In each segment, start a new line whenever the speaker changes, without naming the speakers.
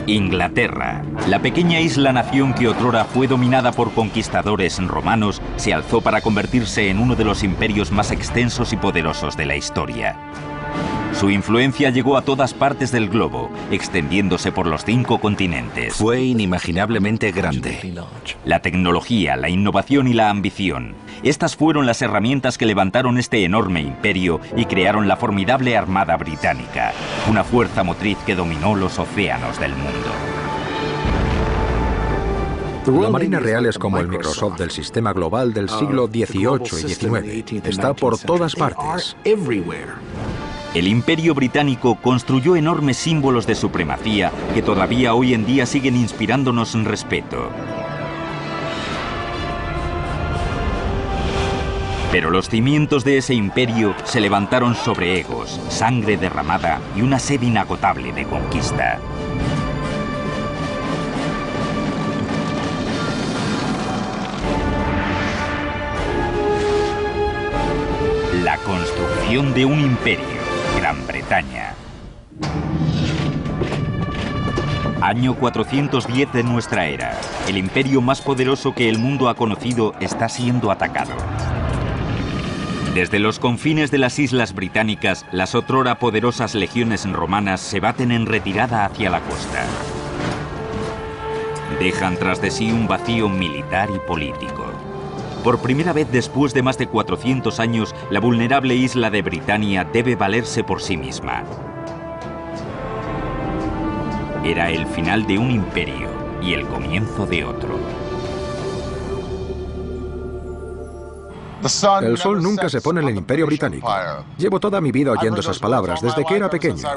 Inglaterra, la pequeña isla-nación que otrora fue dominada por conquistadores romanos, se alzó para convertirse en uno de los imperios más extensos y poderosos de la historia. Su influencia llegó a todas partes del globo, extendiéndose por los 5 continentes.
Fue inimaginablemente grande.
La tecnología, la innovación y la ambición. Estas fueron las herramientas que levantaron este enorme imperio y crearon la formidable Armada Británica, una fuerza motriz que dominó los océanos del mundo.
La Marina Real es como el Microsoft del sistema global del siglo XVIII y XIX. Está por todas partes.
El Imperio Británico construyó enormes símbolos de supremacía que todavía hoy en día siguen inspirándonos respeto. Pero los cimientos de ese imperio se levantaron sobre egos, sangre derramada y una sed inagotable de conquista. La construcción de un imperio. Gran Bretaña. Año 410 de nuestra era. El imperio más poderoso que el mundo ha conocido está siendo atacado. Desde los confines de las islas británicas, las otrora poderosas legiones romanas se baten en retirada hacia la costa. Dejan tras de sí un vacío militar y político. Por primera vez después de más de 400 años, la vulnerable isla de Britania debe valerse por sí misma. Era el final de un imperio y el comienzo de otro.
El sol nunca se pone en el Imperio Británico. Llevo toda mi vida oyendo esas palabras desde que era pequeño.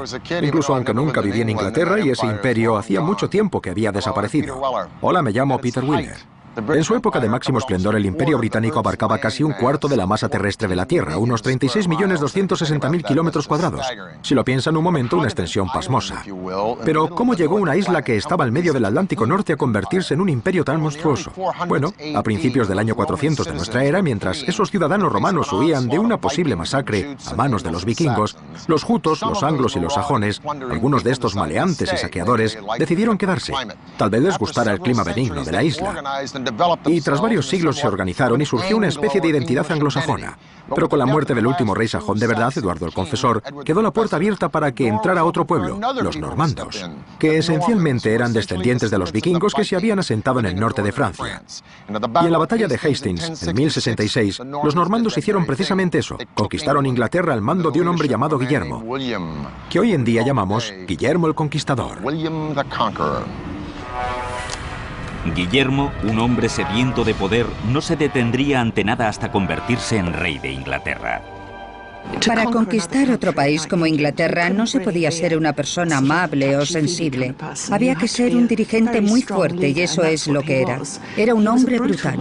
Incluso aunque nunca viví en Inglaterra y ese imperio hacía mucho tiempo que había desaparecido. Hola, me llamo Peter Wheeler. En su época de máximo esplendor, el Imperio Británico abarcaba casi un cuarto de la masa terrestre de la Tierra, unos 36.260.000 kilómetros cuadrados. Si lo piensan un momento, una extensión pasmosa. Pero, ¿cómo llegó una isla que estaba al medio del Atlántico Norte a convertirse en un imperio tan monstruoso? Bueno, a principios del año 400 de nuestra era, mientras esos ciudadanos romanos huían de una posible masacre a manos de los vikingos, los jutos, los anglos y los sajones, algunos de estos maleantes y saqueadores, decidieron quedarse. Tal vez les gustara el clima benigno de la isla. Y tras varios siglos se organizaron y surgió una especie de identidad anglosajona. Pero con la muerte del último rey sajón de verdad, Eduardo el Confesor, quedó la puerta abierta para que entrara otro pueblo, los normandos, que esencialmente eran descendientes de los vikingos que se habían asentado en el norte de Francia. Y en la batalla de Hastings, en 1066, los normandos hicieron precisamente eso, conquistaron Inglaterra al mando de un hombre llamado Guillermo, que hoy en día llamamos Guillermo el Conquistador.
Guillermo, un hombre sediento de poder, no se detendría ante nada hasta convertirse en rey de Inglaterra.
Para conquistar otro país como Inglaterra no se podía ser una persona amable o sensible. Había que ser un dirigente muy fuerte y eso es lo que era. Era un hombre brutal.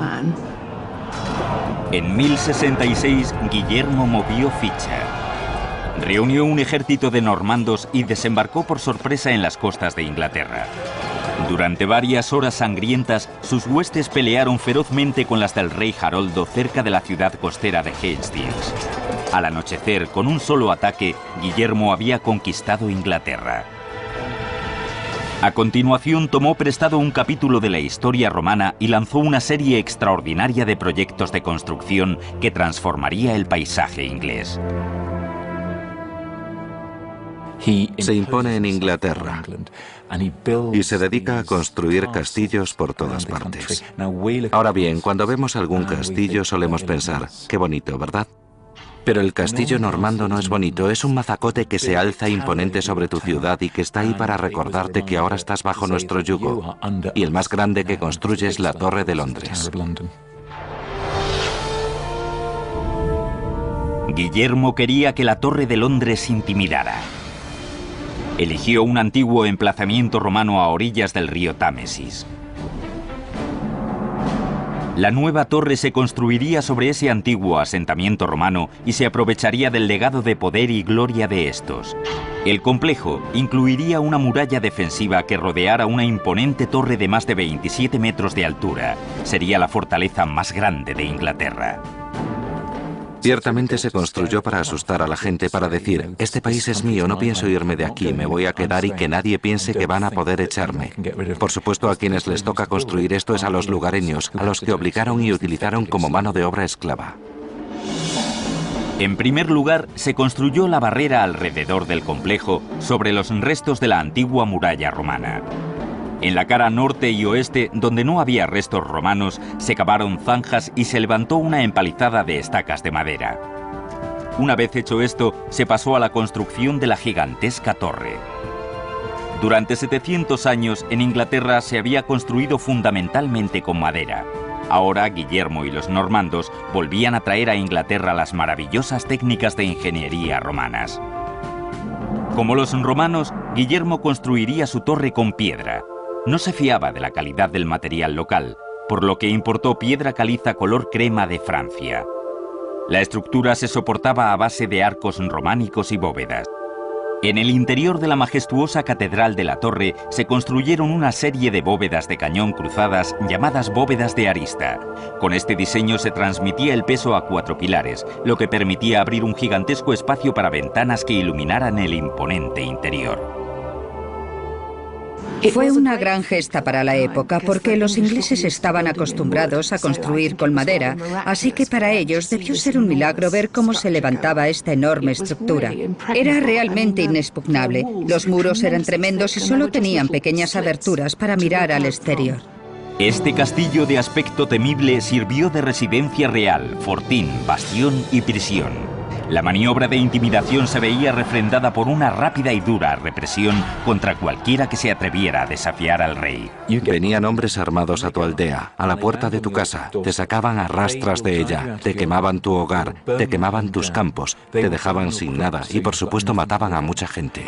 En 1066, Guillermo movió ficha. Reunió un ejército de normandos y desembarcó por sorpresa en las costas de Inglaterra. Durante varias horas sangrientas, sus huestes pelearon ferozmente con las del rey Haroldo cerca de la ciudad costera de Hastings. Al anochecer, con un solo ataque, Guillermo había conquistado Inglaterra. A continuación, tomó prestado un capítulo de la historia romana y lanzó una serie extraordinaria de proyectos de construcción que transformaría el paisaje inglés.
Se impone en Inglaterra y se dedica a construir castillos por todas partes. Ahora bien, cuando vemos algún castillo solemos pensar, qué bonito, ¿verdad? Pero el castillo normando no es bonito, es un mazacote que se alza imponente sobre tu ciudad y que está ahí para recordarte que ahora estás bajo nuestro yugo. Y el más grande que construye es la Torre de Londres.
Guillermo quería que la Torre de Londres intimidara. Eligió un antiguo emplazamiento romano a orillas del río Támesis. La nueva torre se construiría sobre ese antiguo asentamiento romano y se aprovecharía del legado de poder y gloria de estos. El complejo incluiría una muralla defensiva que rodeara una imponente torre de más de 27 metros de altura. Sería la fortaleza más grande de Inglaterra.
Ciertamente se construyó para asustar a la gente, para decir, este país es mío, no pienso irme de aquí, me voy a quedar y que nadie piense que van a poder echarme. Por supuesto, a quienes les toca construir esto es a los lugareños, a los que obligaron y utilizaron como mano de obra esclava.
En primer lugar, se construyó la barrera alrededor del complejo sobre los restos de la antigua muralla romana. En la cara norte y oeste, donde no había restos romanos, se cavaron zanjas y se levantó una empalizada de estacas de madera. Una vez hecho esto, se pasó a la construcción de la gigantesca torre. Durante 700 años, en Inglaterra se había construido fundamentalmente con madera. Ahora, Guillermo y los normandos volvían a traer a Inglaterra las maravillosas técnicas de ingeniería romanas. Como los romanos, Guillermo construiría su torre con piedra. No se fiaba de la calidad del material local, por lo que importó piedra caliza color crema de Francia. La estructura se soportaba a base de arcos románicos y bóvedas. En el interior de la majestuosa catedral de la torre se construyeron una serie de bóvedas de cañón cruzadas llamadas bóvedas de arista. Con este diseño se transmitía el peso a 4 pilares, lo que permitía abrir un gigantesco espacio para ventanas que iluminaran el imponente interior.
Fue una gran gesta para la época porque los ingleses estaban acostumbrados a construir con madera, así que para ellos debió ser un milagro ver cómo se levantaba esta enorme estructura. Era realmente inexpugnable. Los muros eran tremendos y solo tenían pequeñas aberturas para mirar al exterior.
Este castillo de aspecto temible sirvió de residencia real, fortín, bastión y prisión. La maniobra de intimidación se veía refrendada por una rápida y dura represión contra cualquiera que se atreviera a desafiar al rey.
Venían hombres armados a tu aldea, a la puerta de tu casa, te sacaban a rastras de ella, te quemaban tu hogar, te quemaban tus campos, te dejaban sin nada y por supuesto mataban a mucha gente.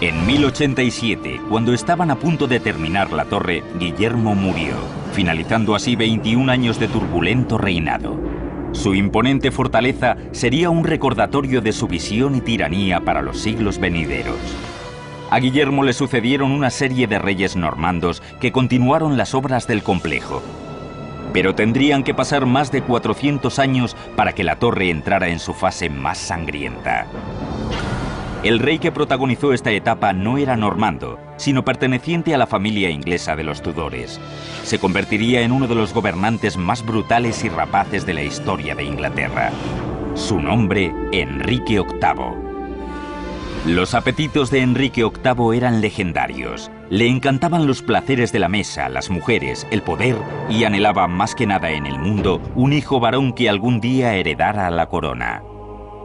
En 1087, cuando estaban a punto de terminar la torre, Guillermo murió, finalizando así 21 años de turbulento reinado. Su imponente fortaleza sería un recordatorio de su visión y tiranía para los siglos venideros. A Guillermo le sucedieron una serie de reyes normandos que continuaron las obras del complejo. Pero tendrían que pasar más de 400 años para que la torre entrara en su fase más sangrienta. El rey que protagonizó esta etapa no era normando, sino perteneciente a la familia inglesa de los Tudores. Se convertiría en uno de los gobernantes más brutales y rapaces de la historia de Inglaterra. Su nombre, Enrique VIII. Los apetitos de Enrique VIII eran legendarios. Le encantaban los placeres de la mesa, las mujeres, el poder y anhelaba más que nada en el mundo un hijo varón que algún día heredara la corona.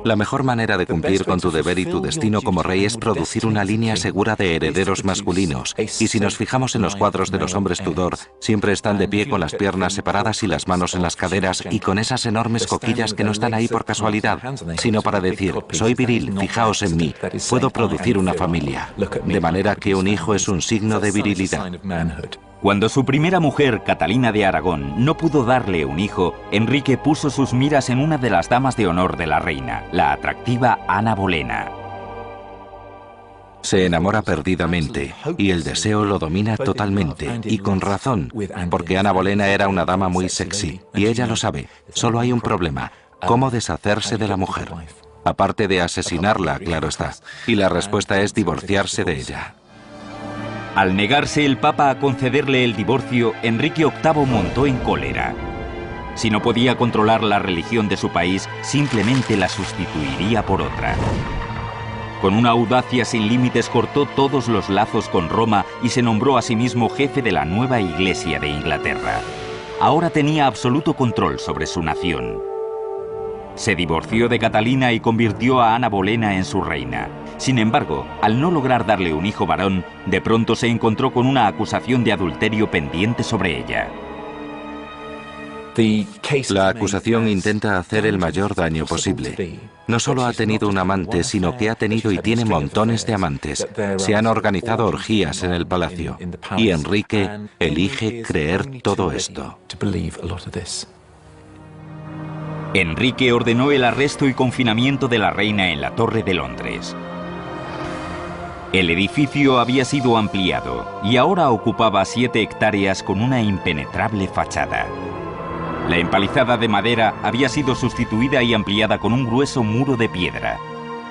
La mejor manera de cumplir con tu deber y tu destino como rey es producir una línea segura de herederos masculinos. Y si nos fijamos en los cuadros de los hombres Tudor, siempre están de pie con las piernas separadas y las manos en las caderas y con esas enormes coquillas que no están ahí por casualidad, sino para decir, soy viril, fijaos en mí, puedo producir una familia. De manera que un hijo es un signo de virilidad.
Cuando su primera mujer, Catalina de Aragón, no pudo darle un hijo, Enrique puso sus miras en una de las damas de honor de la reina, la atractiva Ana Bolena.
Se enamora perdidamente y el deseo lo domina totalmente, y con razón, porque Ana Bolena era una dama muy sexy, y ella lo sabe. Solo hay un problema, ¿cómo deshacerse de la mujer? Aparte de asesinarla, claro está, y la respuesta es divorciarse de ella.
Al negarse el Papa a concederle el divorcio, Enrique VIII montó en cólera. Si no podía controlar la religión de su país, simplemente la sustituiría por otra. Con una audacia sin límites cortó todos los lazos con Roma y se nombró a sí mismo jefe de la nueva Iglesia de Inglaterra. Ahora tenía absoluto control sobre su nación. Se divorció de Catalina y convirtió a Ana Bolena en su reina. Sin embargo, al no lograr darle un hijo varón, de pronto se encontró con una acusación de adulterio pendiente sobre ella.
La acusación intenta hacer el mayor daño posible. No solo ha tenido un amante, sino que ha tenido y tiene montones de amantes. Se han organizado orgías en el palacio. Y Enrique elige creer todo esto.
Enrique ordenó el arresto y confinamiento de la reina en la Torre de Londres. El edificio había sido ampliado y ahora ocupaba 7 hectáreas con una impenetrable fachada. La empalizada de madera había sido sustituida y ampliada con un grueso muro de piedra.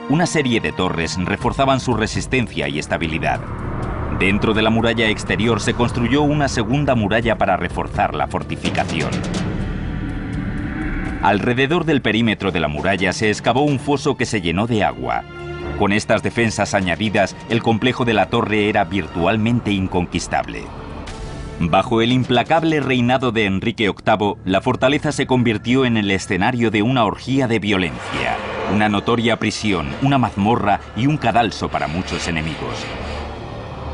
Una serie de torres reforzaban su resistencia y estabilidad. Dentro de la muralla exterior se construyó una segunda muralla para reforzar la fortificación. Alrededor del perímetro de la muralla se excavó un foso que se llenó de agua. Con estas defensas añadidas, el complejo de la torre era virtualmente inconquistable. Bajo el implacable reinado de Enrique VIII, la fortaleza se convirtió en el escenario de una orgía de violencia, una notoria prisión, una mazmorra y un cadalso para muchos enemigos.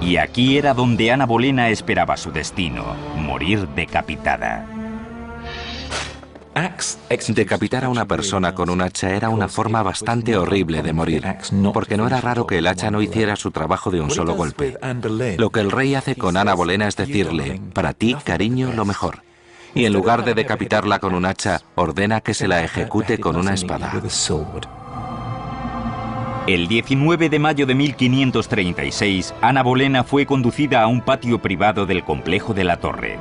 Y aquí era donde Ana Bolena esperaba su destino, morir decapitada.
Decapitar a una persona con un hacha era una forma bastante horrible de morir, porque no era raro que el hacha no hiciera su trabajo de un solo golpe. Lo que el rey hace con Ana Bolena es decirle, para ti, cariño, lo mejor. Y en lugar de decapitarla con un hacha, ordena que se la ejecute con una espada.
El 19 de mayo de 1536, Ana Bolena fue conducida a un patio privado del complejo de la torre.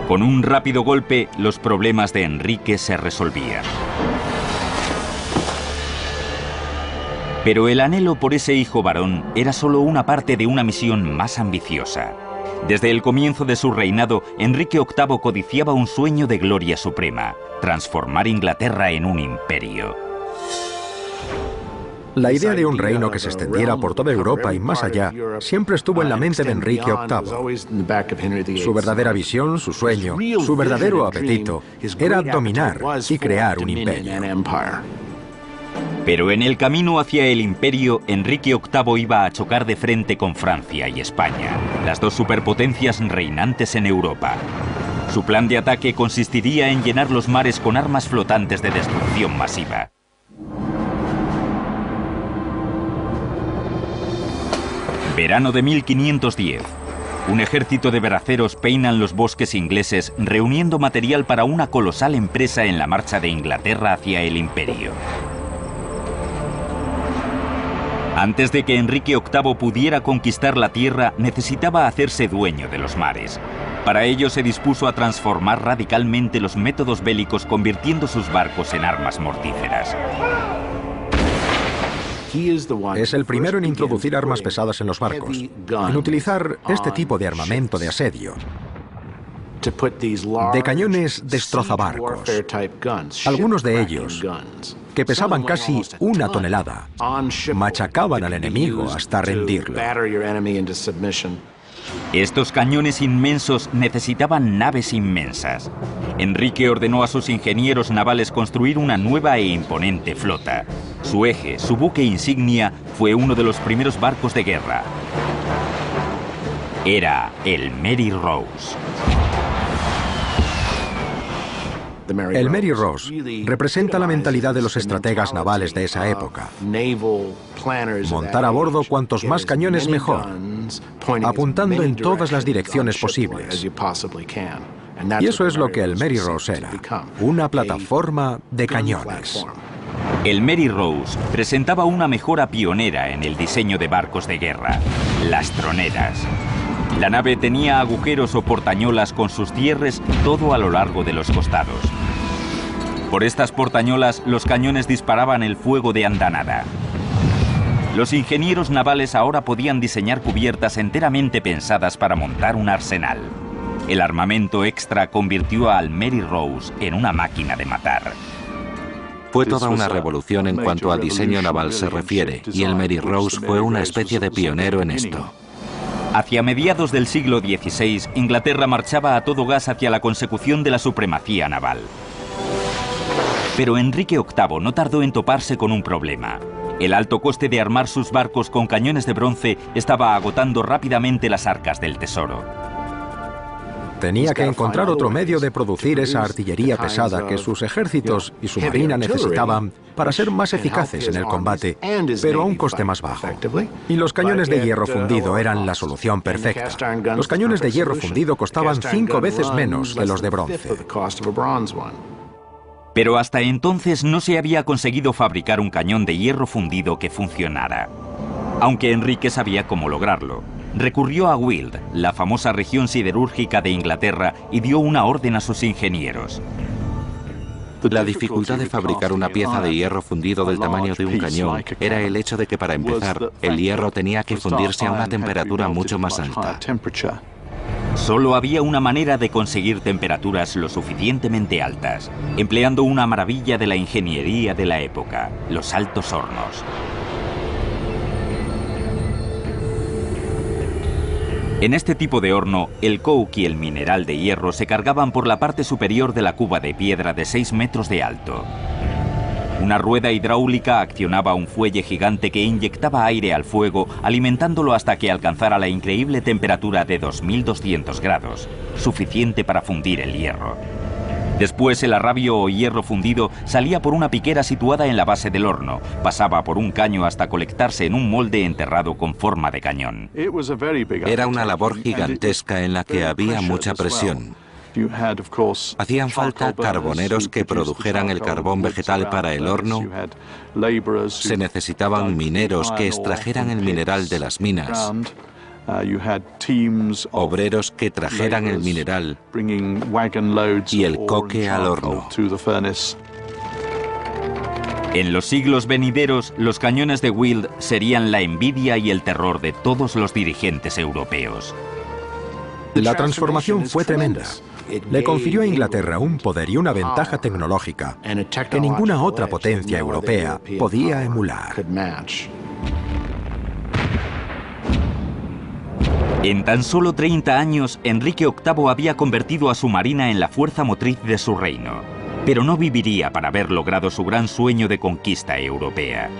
Con un rápido golpe, los problemas de Enrique se resolvían. Pero el anhelo por ese hijo varón era solo una parte de una misión más ambiciosa. Desde el comienzo de su reinado, Enrique VIII codiciaba un sueño de gloria suprema: transformar Inglaterra en un imperio.
La idea de un reino que se extendiera por toda Europa y más allá siempre estuvo en la mente de Enrique VIII. Su verdadera visión, su sueño, su verdadero apetito era dominar y crear un imperio.
Pero en el camino hacia el imperio, Enrique VIII iba a chocar de frente con Francia y España, las dos superpotencias reinantes en Europa. Su plan de ataque consistiría en llenar los mares con armas flotantes de destrucción masiva. Verano de 1510. Un ejército de braceros peinan los bosques ingleses reuniendo material para una colosal empresa en la marcha de Inglaterra hacia el imperio. Antes de que Enrique VIII pudiera conquistar la tierra, necesitaba hacerse dueño de los mares. Para ello se dispuso a transformar radicalmente los métodos bélicos, convirtiendo sus barcos en armas mortíferas.
Es el primero en introducir armas pesadas en los barcos, en utilizar este tipo de armamento de asedio, de cañones destrozabarcos, algunos de ellos, que pesaban casi 1 tonelada, machacaban al enemigo hasta rendirlo.
Estos cañones inmensos necesitaban naves inmensas. Enrique ordenó a sus ingenieros navales construir una nueva e imponente flota. Su eje, su buque insignia, fue uno de los primeros barcos de guerra. Era el Mary Rose.
El Mary Rose representa la mentalidad de los estrategas navales de esa época. Montar a bordo cuantos más cañones mejor, apuntando en todas las direcciones posibles. Y eso es lo que el Mary Rose era, una plataforma de cañones.
El Mary Rose presentaba una mejora pionera en el diseño de barcos de guerra: las troneras. La nave tenía agujeros o portañolas con sus cierres todo a lo largo de los costados. Por estas portañolas, los cañones disparaban el fuego de andanada. Los ingenieros navales ahora podían diseñar cubiertas enteramente pensadas para montar un arsenal. El armamento extra convirtió al Mary Rose en una máquina de matar.
Fue toda una revolución en cuanto al diseño naval se refiere, y el Mary Rose fue una especie de pionero en esto.
Hacia mediados del siglo XVI, Inglaterra marchaba a todo gas hacia la consecución de la supremacía naval. Pero Enrique VIII no tardó en toparse con un problema. El alto coste de armar sus barcos con cañones de bronce estaba agotando rápidamente las arcas del tesoro.
Tenía que encontrar otro medio de producir esa artillería pesada que sus ejércitos y su marina necesitaban para ser más eficaces en el combate, pero a un coste más bajo. Y los cañones de hierro fundido eran la solución perfecta. Los cañones de hierro fundido costaban 5 veces menos que los de bronce.
Pero hasta entonces no se había conseguido fabricar un cañón de hierro fundido que funcionara. Aunque Enrique sabía cómo lograrlo. recurrió a Weald, la famosa región siderúrgica de Inglaterra, y dio una orden a sus ingenieros.
La dificultad de fabricar una pieza de hierro fundido del tamaño de un cañón era el hecho de que, para empezar, el hierro tenía que fundirse a una temperatura mucho más alta.
Solo había una manera de conseguir temperaturas lo suficientemente altas, empleando una maravilla de la ingeniería de la época, los altos hornos. En este tipo de horno, el coke y el mineral de hierro se cargaban por la parte superior de la cuba de piedra de 6 metros de alto. Una rueda hidráulica accionaba un fuelle gigante que inyectaba aire al fuego, alimentándolo hasta que alcanzara la increíble temperatura de 2200 grados, suficiente para fundir el hierro. Después, el arrabio o hierro fundido salía por una piquera situada en la base del horno, pasaba por un caño hasta colectarse en un molde enterrado con forma de cañón.
Era una labor gigantesca en la que había mucha presión. Hacían falta carboneros que produjeran el carbón vegetal para el horno. Se necesitaban mineros que extrajeran el mineral de las minas. Obreros que trajeran el mineral y el coque al horno.
En los siglos venideros, los cañones de Weald serían la envidia y el terror de todos los dirigentes europeos.
La transformación fue tremenda. Le confirió a Inglaterra un poder y una ventaja tecnológica que ninguna otra potencia europea podía emular.
En tan solo 30 años, Enrique VIII había convertido a su marina en la fuerza motriz de su reino, pero no viviría para haber logrado su gran sueño de conquista europea.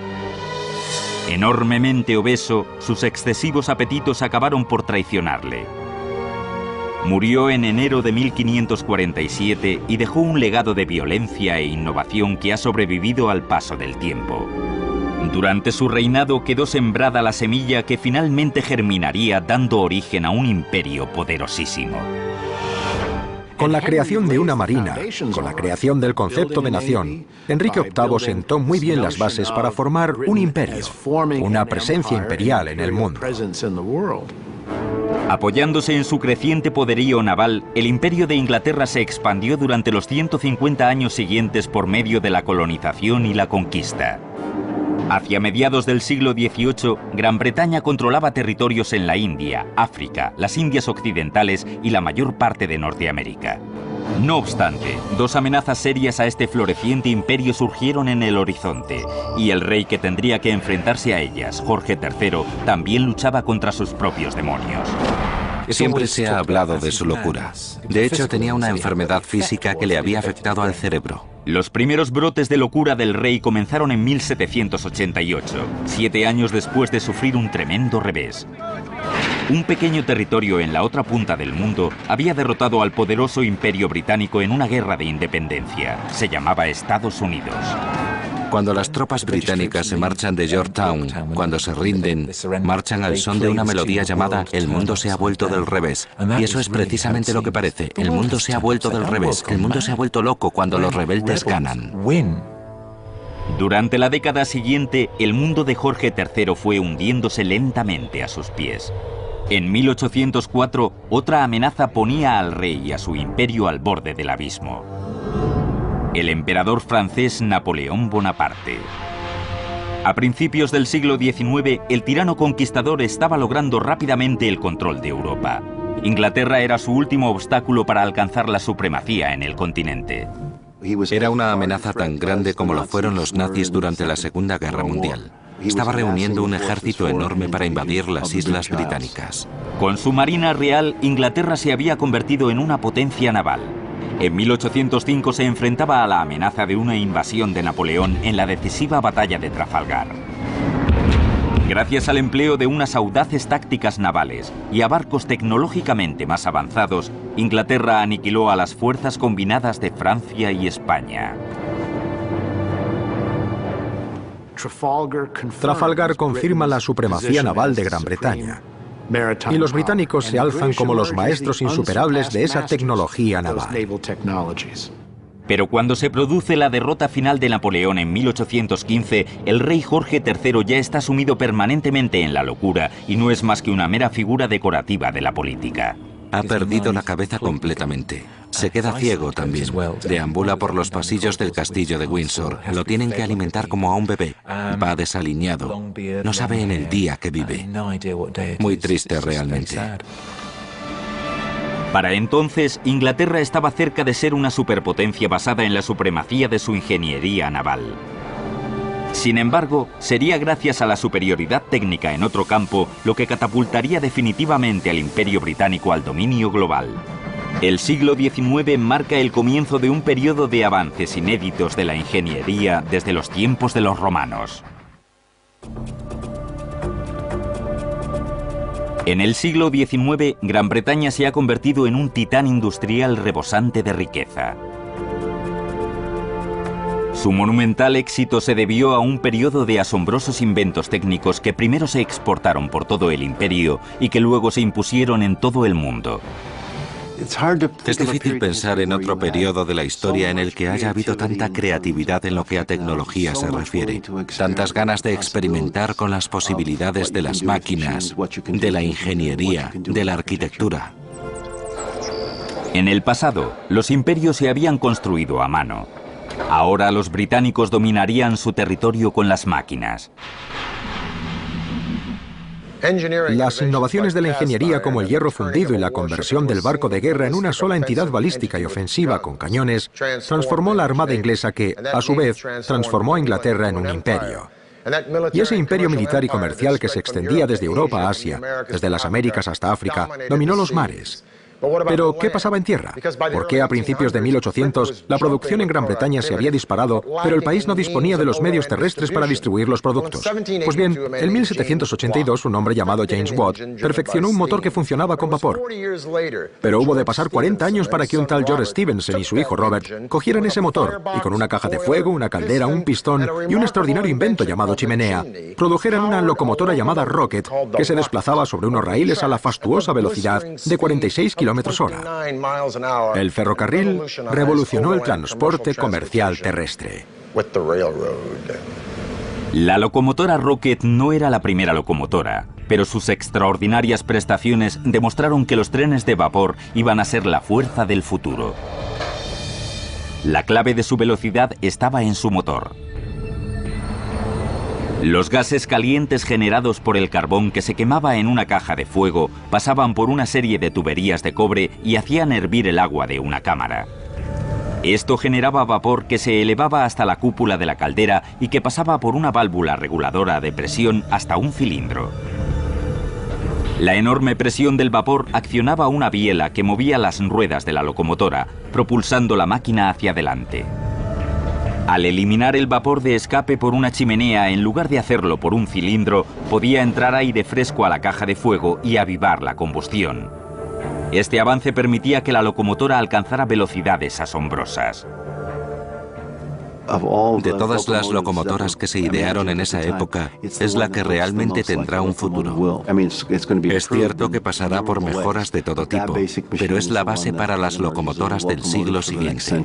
Enormemente obeso, sus excesivos apetitos acabaron por traicionarle. Murió en enero de 1547 y dejó un legado de violencia e innovación que ha sobrevivido al paso del tiempo. Durante su reinado quedó sembrada la semilla que finalmente germinaría, dando origen a un imperio poderosísimo.
Con la creación de una marina, con la creación del concepto de nación, Enrique VIII sentó muy bien las bases para formar un imperio, una presencia imperial en el mundo.
Apoyándose en su creciente poderío naval, el Imperio de Inglaterra se expandió durante los 150 años siguientes por medio de la colonización y la conquista. Hacia mediados del siglo XVIII, Gran Bretaña controlaba territorios en la India, África, las Indias Occidentales y la mayor parte de Norteamérica. No obstante, dos amenazas serias a este floreciente imperio surgieron en el horizonte, y el rey que tendría que enfrentarse a ellas, Jorge III, también luchaba contra sus propios demonios.
Siempre se ha hablado de su locura. De hecho, tenía una enfermedad física que le había afectado al cerebro.
Los primeros brotes de locura del rey comenzaron en 1788, 7 años después de sufrir un tremendo revés. Un pequeño territorio en la otra punta del mundo había derrotado al poderoso Imperio Británico en una guerra de independencia. Se llamaba Estados Unidos.
Cuando las tropas británicas se marchan de Yorktown, cuando se rinden, marchan al son de una melodía llamada El mundo se ha vuelto del revés. Y eso es precisamente lo que parece. El mundo se ha vuelto del revés. El mundo se ha vuelto loco cuando los rebeldes ganan.
Durante la década siguiente, el mundo de Jorge III fue hundiéndose lentamente a sus pies. En 1804, otra amenaza ponía al rey y a su imperio al borde del abismo. El emperador francés Napoleón Bonaparte. A principios del siglo XIX, el tirano conquistador estaba logrando rápidamente el control de Europa. Inglaterra era su último obstáculo para alcanzar la supremacía en el continente.
Era una amenaza tan grande como lo fueron los nazis durante la Segunda Guerra Mundial. Estaba reuniendo un ejército enorme para invadir las islas británicas.
Con su marina real, Inglaterra se había convertido en una potencia naval. En 1805 se enfrentaba a la amenaza de una invasión de Napoleón en la decisiva batalla de Trafalgar. Gracias al empleo de unas audaces tácticas navales y a barcos tecnológicamente más avanzados, Inglaterra aniquiló a las fuerzas combinadas de Francia y España.
Trafalgar confirma la supremacía naval de Gran Bretaña. Y los británicos se alzan como los maestros insuperables de esa tecnología naval.
Pero cuando se produce la derrota final de Napoleón en 1815, el rey Jorge III ya está sumido permanentemente en la locura y no es más que una mera figura decorativa de la política.
Ha perdido la cabeza completamente. Se queda ciego también. Deambula por los pasillos del castillo de Windsor. Lo tienen que alimentar como a un bebé. Va desaliñado. No sabe en el día que vive. Muy triste realmente.
Para entonces, Inglaterra estaba cerca de ser una superpotencia basada en la supremacía de su ingeniería naval. Sin embargo, sería gracias a la superioridad técnica en otro campo lo que catapultaría definitivamente al Imperio Británico al dominio global. El siglo XIX marca el comienzo de un periodo de avances inéditos de la ingeniería desde los tiempos de los romanos. En el siglo XIX, Gran Bretaña se ha convertido en un titán industrial rebosante de riqueza. Su monumental éxito se debió a un periodo de asombrosos inventos técnicos que primero se exportaron por todo el imperio y que luego se impusieron en todo el mundo.
Es difícil pensar en otro periodo de la historia en el que haya habido tanta creatividad en lo que a tecnología se refiere, tantas ganas de experimentar con las posibilidades de las máquinas, de la ingeniería, de la arquitectura.
En el pasado, los imperios se habían construido a mano. Ahora los británicos dominarían su territorio con las máquinas.
Las innovaciones de la ingeniería como el hierro fundido y la conversión del barco de guerra en una sola entidad balística y ofensiva con cañones transformó la armada inglesa que, a su vez, transformó a Inglaterra en un imperio. Y ese imperio militar y comercial que se extendía desde Europa a Asia, desde las Américas hasta África, dominó los mares. Pero, ¿qué pasaba en tierra? ¿Por qué a principios de 1800 la producción en Gran Bretaña se había disparado, pero el país no disponía de los medios terrestres para distribuir los productos? Pues bien, en 1782 un hombre llamado James Watt perfeccionó un motor que funcionaba con vapor. Pero hubo de pasar 40 años para que un tal George Stephenson y su hijo Robert cogieran ese motor y con una caja de fuego, una caldera, un pistón y un extraordinario invento llamado chimenea, produjeran una locomotora llamada Rocket que se desplazaba sobre unos raíles a la fastuosa velocidad de 46 km/h. El ferrocarril revolucionó el transporte comercial terrestre.
La locomotora Rocket no era la primera locomotora, pero sus extraordinarias prestaciones demostraron que los trenes de vapor iban a ser la fuerza del futuro. La clave de su velocidad estaba en su motor. Los gases calientes generados por el carbón que se quemaba en una caja de fuego pasaban por una serie de tuberías de cobre y hacían hervir el agua de una cámara. Esto generaba vapor que se elevaba hasta la cúpula de la caldera y que pasaba por una válvula reguladora de presión hasta un cilindro. La enorme presión del vapor accionaba una biela que movía las ruedas de la locomotora, propulsando la máquina hacia adelante. Al eliminar el vapor de escape por una chimenea en lugar de hacerlo por un cilindro, podía entrar aire fresco a la caja de fuego y avivar la combustión. Este avance permitía que la locomotora alcanzara velocidades asombrosas.
De todas las locomotoras que se idearon en esa época, es la que realmente tendrá un futuro. Es cierto que pasará por mejoras de todo tipo, pero es la base para las locomotoras del siglo siguiente.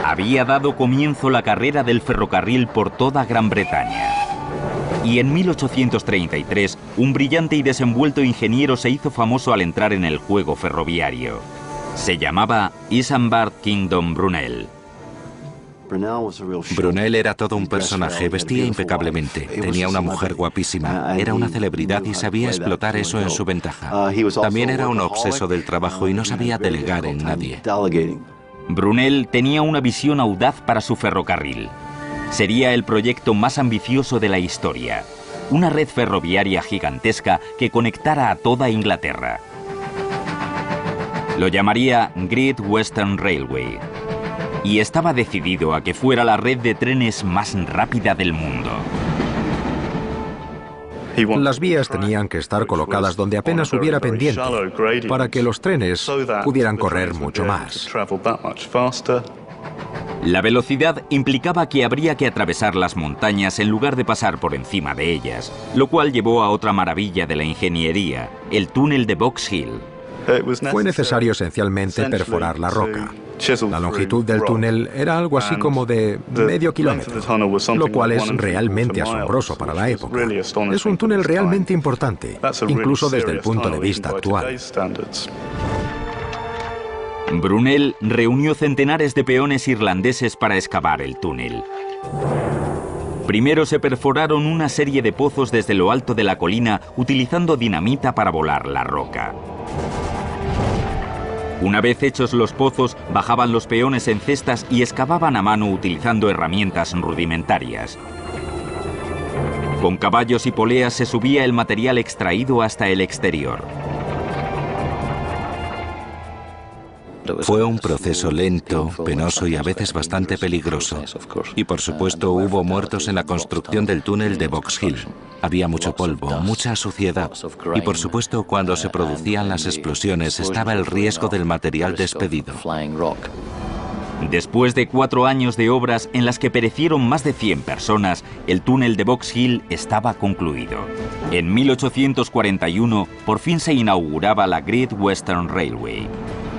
Había dado comienzo la carrera del ferrocarril por toda Gran Bretaña. Y en 1833, un brillante y desenvuelto ingeniero se hizo famoso al entrar en el juego ferroviario. Se llamaba Isambard Kingdom Brunel.
Brunel era todo un personaje, vestía impecablemente, tenía una mujer guapísima, era una celebridad y sabía explotar eso en su ventaja. También era un obseso del trabajo y no sabía delegar en nadie.
Brunel tenía una visión audaz para su ferrocarril. Sería el proyecto más ambicioso de la historia. Una red ferroviaria gigantesca que conectara a toda Inglaterra. Lo llamaría Great Western Railway. Y estaba decidido a que fuera la red de trenes más rápida del mundo.
Las vías tenían que estar colocadas donde apenas hubiera pendiente, para que los trenes pudieran correr mucho más.
La velocidad implicaba que habría que atravesar las montañas en lugar de pasar por encima de ellas, lo cual llevó a otra maravilla de la ingeniería, el túnel de Box Hill.
Fue necesario esencialmente perforar la roca. La longitud del túnel era algo así como de medio kilómetro, lo cual es realmente asombroso para la época. Es un túnel realmente importante, incluso desde el punto de vista actual.
Brunel reunió centenares de peones irlandeses para excavar el túnel. Primero se perforaron una serie de pozos desde lo alto de la colina utilizando dinamita para volar la roca. Una vez hechos los pozos, bajaban los peones en cestas y excavaban a mano utilizando herramientas rudimentarias. Con caballos y poleas se subía el material extraído hasta el exterior.
Fue un proceso lento, penoso y a veces bastante peligroso. Y por supuesto hubo muertos en la construcción del túnel de Box Hill. Había mucho polvo, mucha suciedad. Y por supuesto cuando se producían las explosiones estaba el riesgo del material despedido.
Después de 4 años de obras en las que perecieron más de 100 personas, el túnel de Box Hill estaba concluido. En 1841 por fin se inauguraba la Great Western Railway.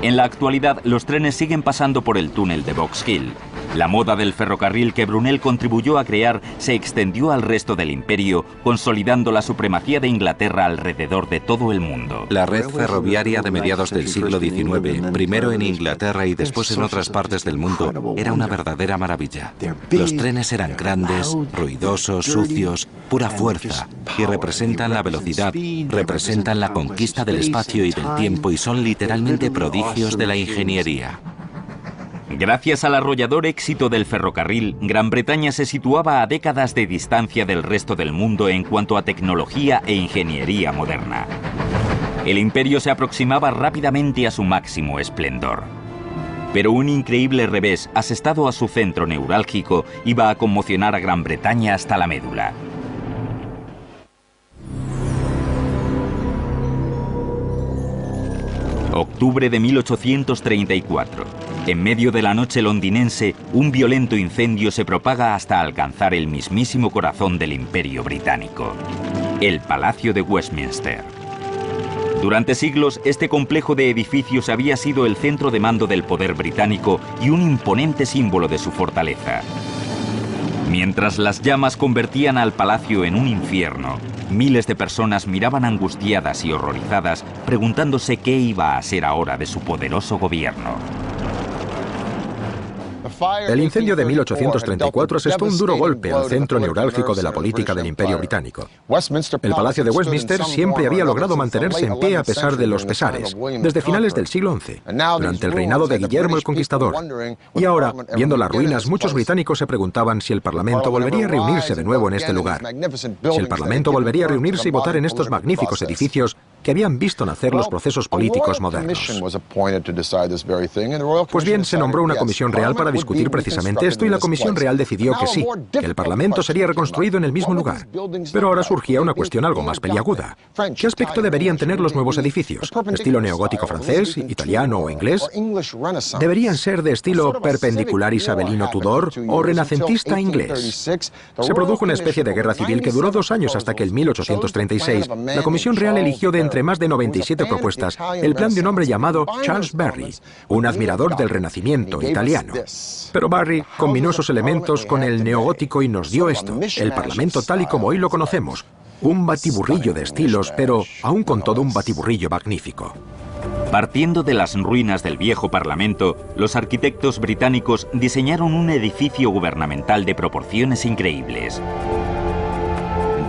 En la actualidad, los trenes siguen pasando por el túnel de Box Hill. La moda del ferrocarril que Brunel contribuyó a crear se extendió al resto del imperio, consolidando la supremacía de Inglaterra alrededor de todo el mundo.
La red ferroviaria de mediados del siglo XIX, primero en Inglaterra y después en otras partes del mundo, era una verdadera maravilla. Los trenes eran grandes, ruidosos, sucios, pura fuerza, y representan la velocidad, representan la conquista del espacio y del tiempo y son literalmente prodigios de la ingeniería.
Gracias al arrollador éxito del ferrocarril, Gran Bretaña se situaba a décadas de distancia del resto del mundo en cuanto a tecnología e ingeniería moderna. El imperio se aproximaba rápidamente a su máximo esplendor. Pero un increíble revés, asestado a su centro neurálgico, iba a conmocionar a Gran Bretaña hasta la médula. Octubre de 1834. En medio de la noche londinense, un violento incendio se propaga hasta alcanzar el mismísimo corazón del Imperio Británico, el Palacio de Westminster. Durante siglos, este complejo de edificios había sido el centro de mando del poder británico y un imponente símbolo de su fortaleza. Mientras las llamas convertían al palacio en un infierno, miles de personas miraban angustiadas y horrorizadas, preguntándose qué iba a ser ahora de su poderoso gobierno.
El incendio de 1834 asestó un duro golpe al centro neurálgico de la política del Imperio Británico. El Palacio de Westminster siempre había logrado mantenerse en pie a pesar de los pesares, desde finales del siglo XI, durante el reinado de Guillermo el Conquistador. Y ahora, viendo las ruinas, muchos británicos se preguntaban si el Parlamento volvería a reunirse de nuevo en este lugar, si el Parlamento volvería a reunirse y votar en estos magníficos edificios que habían visto nacer los procesos políticos modernos. Pues bien, se nombró una comisión real para discutir precisamente esto y la comisión real decidió que sí, que el Parlamento sería reconstruido en el mismo lugar. Pero ahora surgía una cuestión algo más peliaguda. ¿Qué aspecto deberían tener los nuevos edificios? ¿Estilo neogótico francés, italiano o inglés? ¿Deberían ser de estilo perpendicular isabelino Tudor o renacentista inglés? Se produjo una especie de guerra civil que duró 2 años hasta que en 1836 la comisión real eligió de entre más de 97 propuestas el plan de un hombre llamado Charles Barry, un admirador del Renacimiento italiano. Pero Barry combinó esos elementos con el neogótico y nos dio esto, el Parlamento tal y como hoy lo conocemos. Un batiburrillo de estilos, pero aún con todo un batiburrillo magnífico.
Partiendo de las ruinas del viejo Parlamento, los arquitectos británicos diseñaron un edificio gubernamental de proporciones increíbles.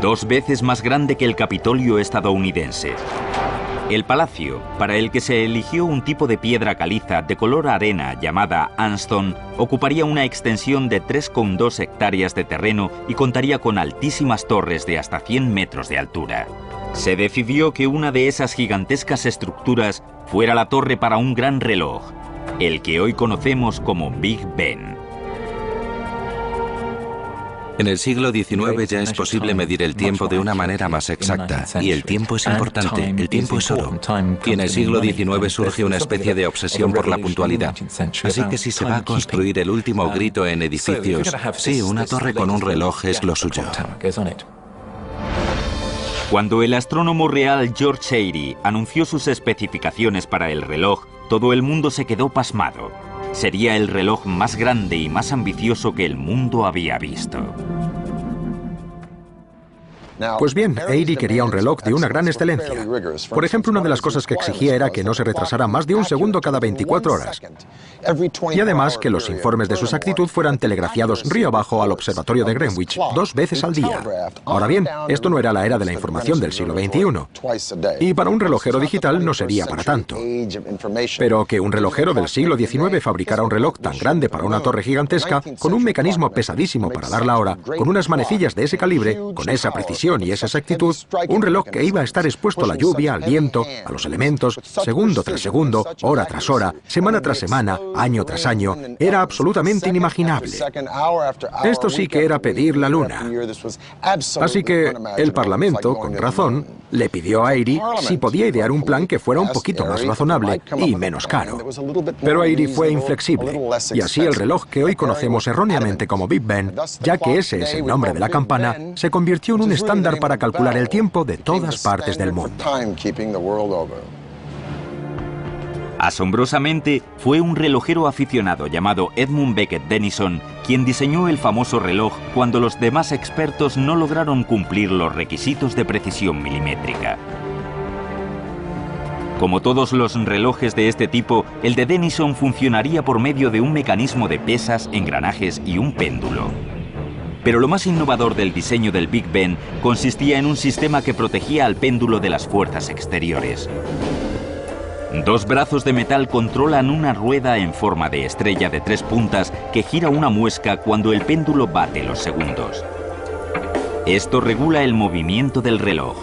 2 veces más grande que el Capitolio estadounidense. El palacio, para el que se eligió un tipo de piedra caliza de color arena llamada Anston, ocuparía una extensión de 3,2 hectáreas de terreno y contaría con altísimas torres de hasta 100 metros de altura. Se decidió que una de esas gigantescas estructuras fuera la torre para un gran reloj, el que hoy conocemos como Big Ben.
En el siglo XIX ya es posible medir el tiempo de una manera más exacta, y el tiempo es importante, el tiempo es oro. Y en el siglo XIX surge una especie de obsesión por la puntualidad. Así que si se va a construir el último grito en edificios, sí, una torre con un reloj es lo suyo.
Cuando el astrónomo real George Airy anunció sus especificaciones para el reloj, todo el mundo se quedó pasmado. Sería el reloj más grande y más ambicioso que el mundo había visto.
Pues bien, Airy quería un reloj de una gran excelencia. Por ejemplo, una de las cosas que exigía era que no se retrasara más de un segundo cada 24 horas. Y además que los informes de su exactitud fueran telegrafiados río abajo al observatorio de Greenwich 2 veces al día. Ahora bien, esto no era la era de la información del siglo XXI. Y para un relojero digital no sería para tanto. Pero que un relojero del siglo XIX fabricara un reloj tan grande para una torre gigantesca, con un mecanismo pesadísimo para dar la hora, con unas manecillas de ese calibre, con esa precisión y esa exactitud, un reloj que iba a estar expuesto a la lluvia, al viento, a los elementos, segundo tras segundo, hora tras hora, semana tras semana, año tras año, era absolutamente inimaginable. Esto sí que era pedir la luna. Así que el Parlamento, con razón, le pidió a Airy si podía idear un plan que fuera un poquito más razonable y menos caro. Pero Airy fue inflexible, y así el reloj que hoy conocemos erróneamente como Big Ben, ya que ese es el nombre de la campana, se convirtió en un estándar para calcular el tiempo de todas partes del mundo.
Asombrosamente, fue un relojero aficionado llamado Edmund Beckett Denison quien diseñó el famoso reloj cuando los demás expertos no lograron cumplir los requisitos de precisión milimétrica. Como todos los relojes de este tipo, el de Denison funcionaría por medio de un mecanismo de pesas, engranajes y un péndulo. Pero lo más innovador del diseño del Big Ben consistía en un sistema que protegía al péndulo de las fuerzas exteriores. Dos brazos de metal controlan una rueda en forma de estrella de 3 puntas que gira una muesca cuando el péndulo bate los segundos. Esto regula el movimiento del reloj.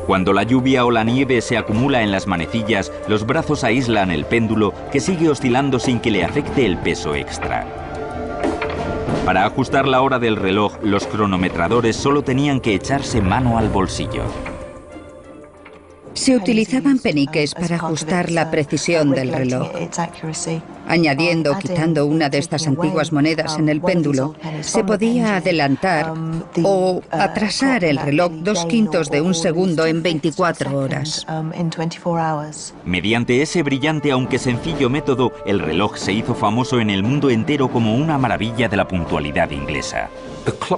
Cuando la lluvia o la nieve se acumula en las manecillas, los brazos aíslan el péndulo que sigue oscilando sin que le afecte el peso extra. Para ajustar la hora del reloj, los cronometradores solo tenían que echarse mano al bolsillo.
Se utilizaban peniques para ajustar la precisión del reloj. Añadiendo o quitando una de estas antiguas monedas en el péndulo, se podía adelantar o atrasar el reloj 2/5 de un segundo en 24 horas.
Mediante ese brillante aunque sencillo método, el reloj se hizo famoso en el mundo entero como una maravilla de la puntualidad inglesa.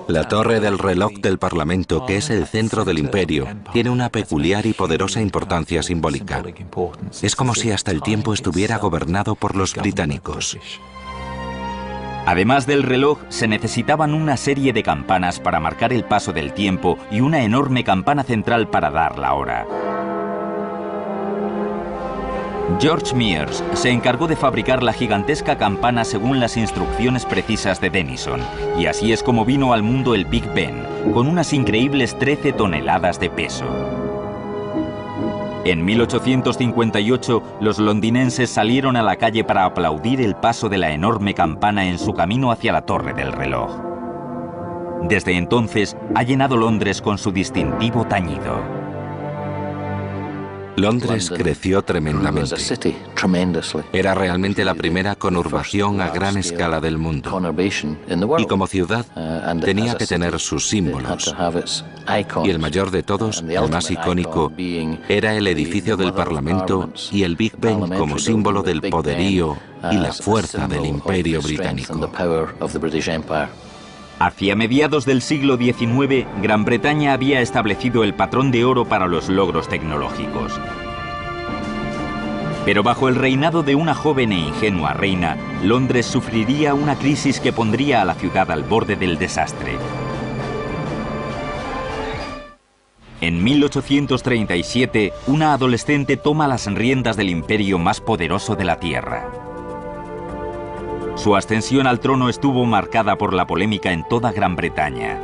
La torre del reloj del Parlamento, que es el centro del imperio, tiene una peculiar y poderosa importancia simbólica. Es como si hasta el tiempo estuviera gobernado por los británicos.
Además del reloj, se necesitaban una serie de campanas para marcar el paso del tiempo y una enorme campana central para dar la hora. George Mears se encargó de fabricar la gigantesca campana según las instrucciones precisas de Denison, y así es como vino al mundo el Big Ben, con unas increíbles 13 toneladas de peso. En 1858, los londinenses salieron a la calle para aplaudir el paso de la enorme campana en su camino hacia la torre del reloj. Desde entonces, ha llenado Londres con su distintivo tañido.
Londres creció tremendamente. Era realmente la primera conurbación a gran escala del mundo. Y como ciudad, tenía que tener sus símbolos. Y el mayor de todos, el más icónico, era el edificio del Parlamento y el Big Ben como símbolo del poderío y la fuerza del Imperio Británico.
Hacia mediados del siglo XIX, Gran Bretaña había establecido el patrón de oro para los logros tecnológicos. Pero bajo el reinado de una joven e ingenua reina, Londres sufriría una crisis que pondría a la ciudad al borde del desastre. En 1837, una adolescente toma las riendas del imperio más poderoso de la Tierra. Su ascensión al trono estuvo marcada por la polémica en toda Gran Bretaña.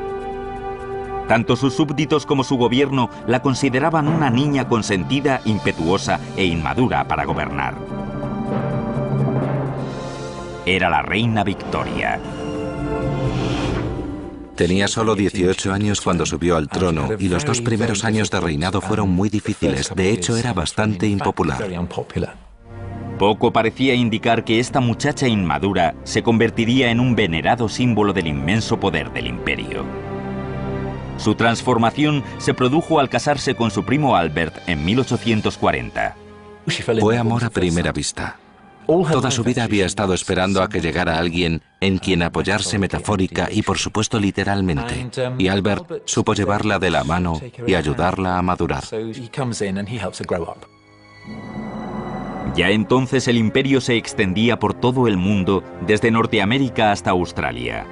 Tanto sus súbditos como su gobierno la consideraban una niña consentida, impetuosa e inmadura para gobernar. Era la reina Victoria.
Tenía solo 18 años cuando subió al trono y los 2 primeros años de reinado fueron muy difíciles. De hecho, era bastante impopular.
Poco parecía indicar que esta muchacha inmadura se convertiría en un venerado símbolo del inmenso poder del imperio. Su transformación se produjo al casarse con su primo Albert en 1840.
Fue amor a primera vista. Toda su vida había estado esperando a que llegara alguien en quien apoyarse metafórica y por supuesto literalmente. Y Albert supo llevarla de la mano y ayudarla a madurar.
Ya entonces el imperio se extendía por todo el mundo, desde Norteamérica hasta Australia.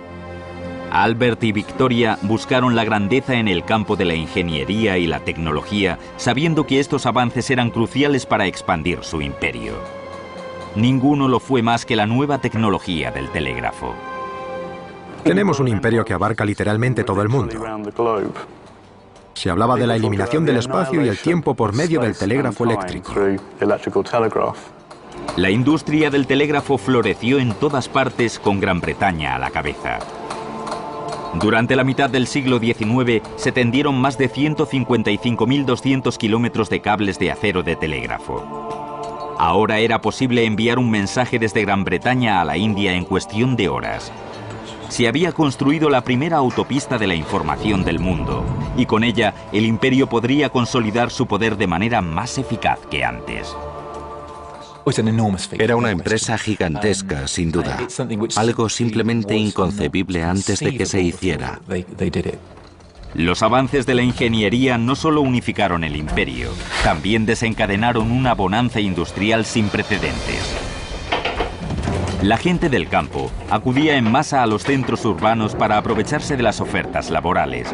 Albert y Victoria buscaron la grandeza en el campo de la ingeniería y la tecnología, sabiendo que estos avances eran cruciales para expandir su imperio. Ninguno lo fue más que la nueva tecnología del telégrafo.
Tenemos un imperio que abarca literalmente todo el mundo. Se hablaba de la eliminación del espacio y el tiempo por medio del telégrafo eléctrico.
La industria del telégrafo floreció en todas partes con Gran Bretaña a la cabeza. Durante la mitad del siglo XIX se tendieron más de 155.200 kilómetros de cables de acero de telégrafo. Ahora era posible enviar un mensaje desde Gran Bretaña a la India en cuestión de horas. Se había construido la primera autopista de la información del mundo, y con ella el imperio podría consolidar su poder de manera más eficaz que antes.
Era una empresa gigantesca, sin duda. Algo simplemente inconcebible antes de que se hiciera.
Los avances de la ingeniería no solo unificaron el imperio, también desencadenaron una bonanza industrial sin precedentes. La gente del campo acudía en masa a los centros urbanos para aprovecharse de las ofertas laborales.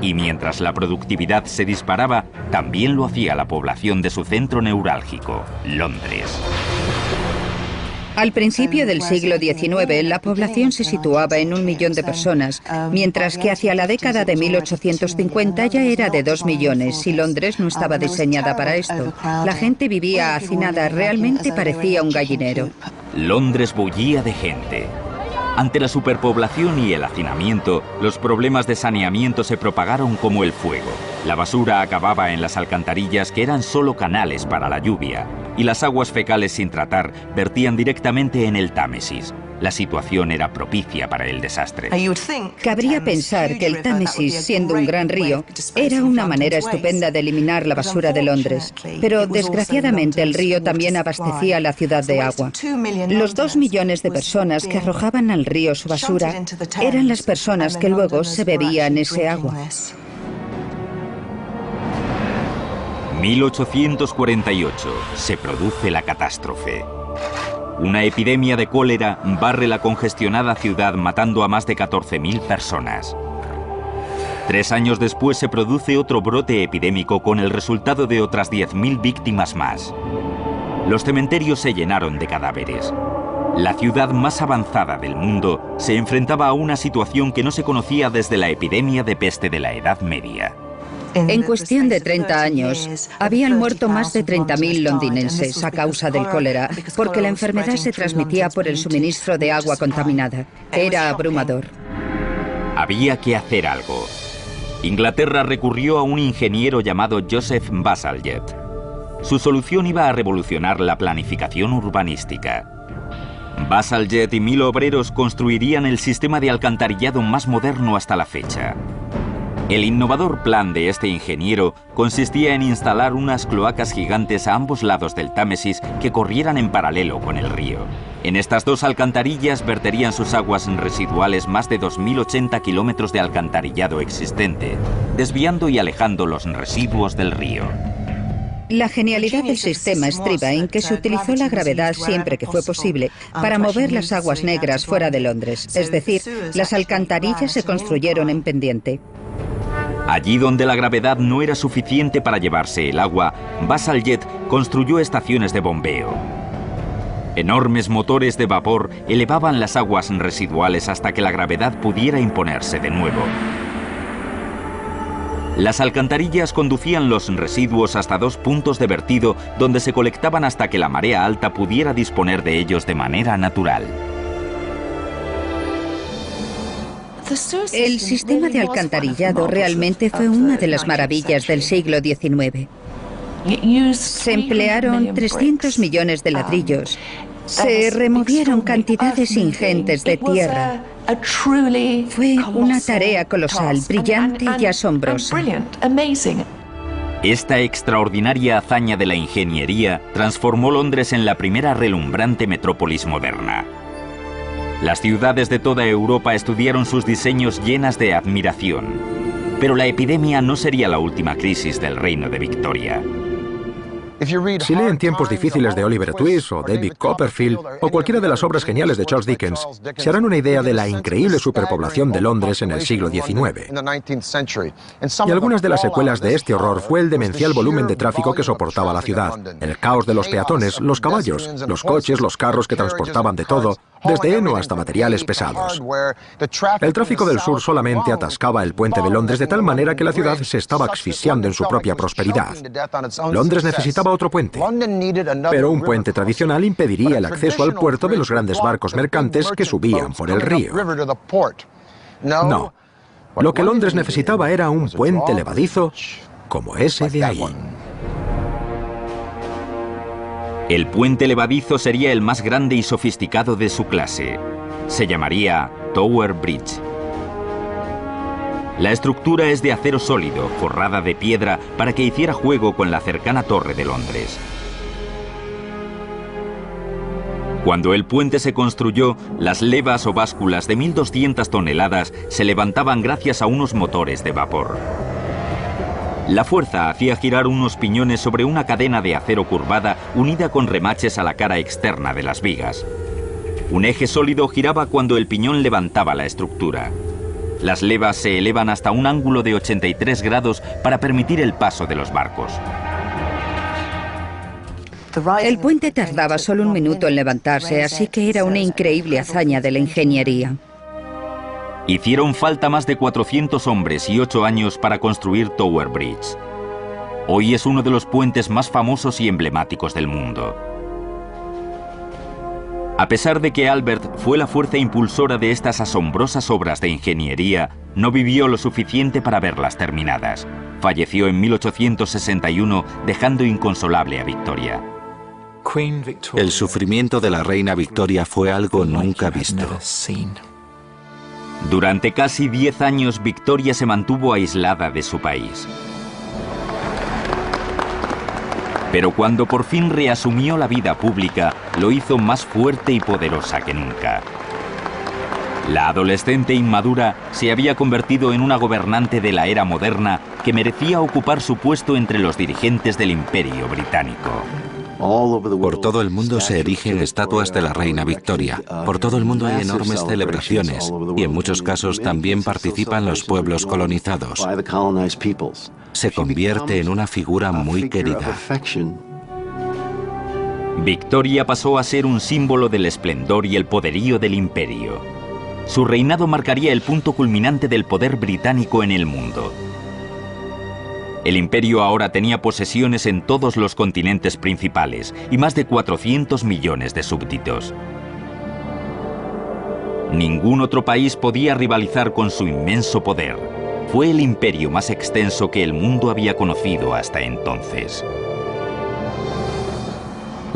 Y mientras la productividad se disparaba, también lo hacía la población de su centro neurálgico, Londres.
Al principio del siglo XIX, la población se situaba en 1 millón de personas, mientras que hacia la década de 1850 ya era de 2 millones y Londres no estaba diseñada para esto. La gente vivía hacinada, realmente parecía un gallinero.
Londres bullía de gente. Ante la superpoblación y el hacinamiento, los problemas de saneamiento se propagaron como el fuego. La basura acababa en las alcantarillas, que eran solo canales para la lluvia, y las aguas fecales sin tratar vertían directamente en el Támesis. La situación era propicia para el desastre.
Cabría pensar que el Támesis, siendo un gran río, era una manera estupenda de eliminar la basura de Londres. Pero desgraciadamente el río también abastecía la ciudad de agua. Los 2 millones de personas que arrojaban al río su basura eran las personas que luego se bebían ese agua.
1848. Se produce la catástrofe. Una epidemia de cólera barre la congestionada ciudad, matando a más de 14.000 personas. 3 años después se produce otro brote epidémico con el resultado de otras 10.000 víctimas más. Los cementerios se llenaron de cadáveres. La ciudad más avanzada del mundo se enfrentaba a una situación que no se conocía desde la epidemia de peste de la Edad Media.
En cuestión de 30 años, habían muerto más de 30.000 londinenses a causa del cólera, porque la enfermedad se transmitía por el suministro de agua contaminada. Era abrumador.
Había que hacer algo. Inglaterra recurrió a un ingeniero llamado Joseph Bazalgette. Su solución iba a revolucionar la planificación urbanística. Bazalgette y 1.000 obreros construirían el sistema de alcantarillado más moderno hasta la fecha. El innovador plan de este ingeniero consistía en instalar unas cloacas gigantes a ambos lados del Támesis que corrieran en paralelo con el río. En estas 2 alcantarillas verterían sus aguas residuales más de 2.080 kilómetros de alcantarillado existente, desviando y alejando los residuos del río.
La genialidad del sistema estriba en que se utilizó la gravedad siempre que fue posible para mover las aguas negras fuera de Londres, es decir, las alcantarillas se construyeron en pendiente.
Allí donde la gravedad no era suficiente para llevarse el agua, Bazalgette construyó estaciones de bombeo. Enormes motores de vapor elevaban las aguas residuales hasta que la gravedad pudiera imponerse de nuevo. Las alcantarillas conducían los residuos hasta 2 puntos de vertido donde se colectaban hasta que la marea alta pudiera disponer de ellos de manera natural.
El sistema de alcantarillado realmente fue una de las maravillas del siglo XIX. Se emplearon 300 millones de ladrillos. Se removieron cantidades ingentes de tierra. Fue una tarea colosal, brillante y asombrosa.
Esta extraordinaria hazaña de la ingeniería transformó Londres en la primera relumbrante metrópolis moderna. Las ciudades de toda Europa estudiaron sus diseños llenas de admiración. Pero la epidemia no sería la última crisis del reino de Victoria.
Si leen Tiempos difíciles de Oliver Twist o David Copperfield o cualquiera de las obras geniales de Charles Dickens, se harán una idea de la increíble superpoblación de Londres en el siglo XIX. Y algunas de las secuelas de este horror fue el demencial volumen de tráfico que soportaba la ciudad, el caos de los peatones, los caballos, los coches, los carros que transportaban de todo, desde heno hasta materiales pesados. El tráfico del sur solamente atascaba el puente de Londres de tal manera que la ciudad se estaba asfixiando en su propia prosperidad. Londres necesitaba otro puente, pero un puente tradicional impediría el acceso al puerto de los grandes barcos mercantes que subían por el río. No, lo que Londres necesitaba era un puente levadizo como ese de ahí.
El puente levadizo sería el más grande y sofisticado de su clase. Se llamaría Tower Bridge. La estructura es de acero sólido, forrada de piedra para que hiciera juego con la cercana Torre de Londres. Cuando el puente se construyó, las levas o básculas de 1.200 toneladas se levantaban gracias a unos motores de vapor. La fuerza hacía girar unos piñones sobre una cadena de acero curvada unida con remaches a la cara externa de las vigas. Un eje sólido giraba cuando el piñón levantaba la estructura. Las levas se elevan hasta un ángulo de 83 grados para permitir el paso de los barcos.
El puente tardaba solo un minuto en levantarse, así que era una increíble hazaña de la ingeniería.
Hicieron falta más de 400 hombres y 8 años para construir Tower Bridge. Hoy es uno de los puentes más famosos y emblemáticos del mundo. A pesar de que Albert fue la fuerza impulsora de estas asombrosas obras de ingeniería, no vivió lo suficiente para verlas terminadas. Falleció en 1861, dejando inconsolable a Victoria.
El sufrimiento de la reina Victoria fue algo nunca visto.
Durante casi 10 años, Victoria se mantuvo aislada de su país. Pero cuando por fin reasumió la vida pública, lo hizo más fuerte y poderosa que nunca. La adolescente inmadura se había convertido en una gobernante de la era moderna que merecía ocupar su puesto entre los dirigentes del Imperio Británico.
Por todo el mundo se erigen estatuas de la reina Victoria. Por todo el mundo hay enormes celebraciones y en muchos casos también participan los pueblos colonizados. Se convierte en una figura muy querida.
Victoria pasó a ser un símbolo del esplendor y el poderío del imperio. Su reinado marcaría el punto culminante del poder británico en el mundo. El imperio ahora tenía posesiones en todos los continentes principales y más de 400 millones de súbditos. Ningún otro país podía rivalizar con su inmenso poder. Fue el imperio más extenso que el mundo había conocido hasta entonces.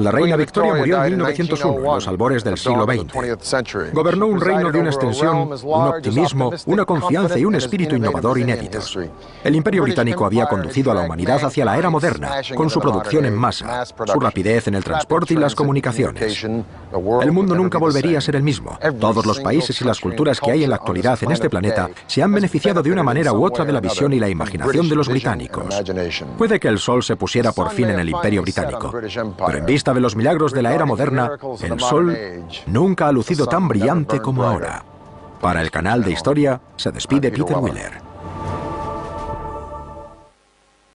La reina Victoria murió en 1901, en los albores del siglo XX. Gobernó un reino de una extensión, un optimismo, una confianza y un espíritu innovador inéditos. El Imperio Británico había conducido a la humanidad hacia la era moderna, con su producción en masa, su rapidez en el transporte y las comunicaciones. El mundo nunca volvería a ser el mismo. Todos los países y las culturas que hay en la actualidad en este planeta se han beneficiado de una manera u otra de la visión y la imaginación de los británicos. Puede que el sol se pusiera por fin en el Imperio Británico, pero en vista de los milagros de la era moderna, el sol nunca ha lucido tan brillante como ahora. Para el canal de Historia, se despide Peter Wheeler.